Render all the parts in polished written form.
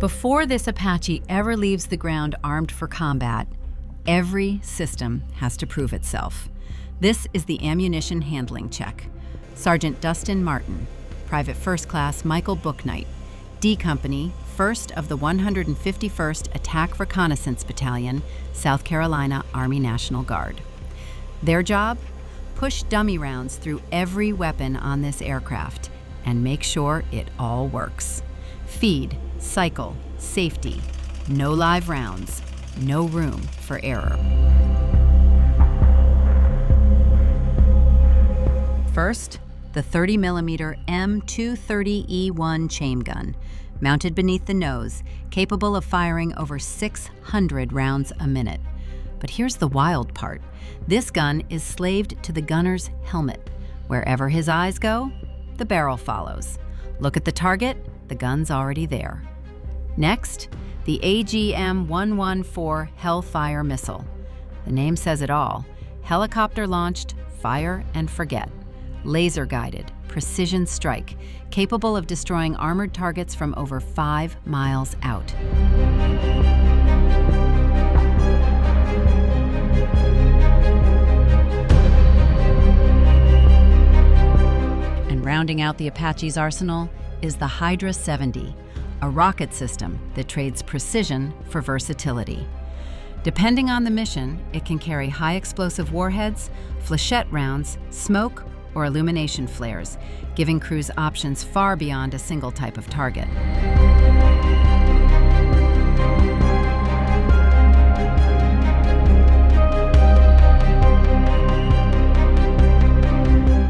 Before this Apache ever leaves the ground armed for combat, every system has to prove itself. This is the ammunition handling check. Sergeant Dustin Martin, Private First Class Michael Bouknight, D Company, 1st of the 151st Attack Reconnaissance Battalion, South Carolina Army National Guard. Their job? Push dummy rounds through every weapon on this aircraft and make sure it all works. Feed, cycle, safety, no live rounds, no room for error. First, the 30mm M230E1 chain gun, mounted beneath the nose, capable of firing over 600 rounds a minute. But here's the wild part. This gun is slaved to the gunner's helmet. Wherever his eyes go, the barrel follows. Look at the target, the gun's already there. Next, the AGM-114 Hellfire missile. The name says it all. Helicopter-launched, fire and forget. Laser-guided, precision strike, capable of destroying armored targets from over 5 miles out. And rounding out the Apache's arsenal is the Hydra 70, a rocket system that trades precision for versatility. Depending on the mission, it can carry high-explosive warheads, flechette rounds, smoke, or illumination flares, giving crews options far beyond a single type of target.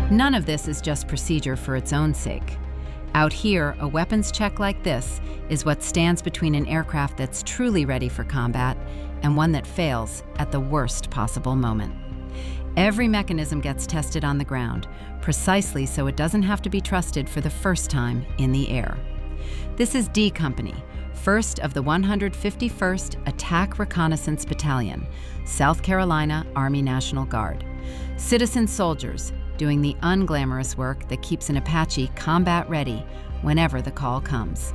None of this is just procedure for its own sake. Out here, a weapons check like this is what stands between an aircraft that's truly ready for combat and one that fails at the worst possible moment. Every mechanism gets tested on the ground, precisely so it doesn't have to be trusted for the first time in the air. This is D Company, 1st of the 151st Attack Reconnaissance Battalion, South Carolina Army National Guard. Citizen soldiers doing the unglamorous work that keeps an Apache combat ready whenever the call comes.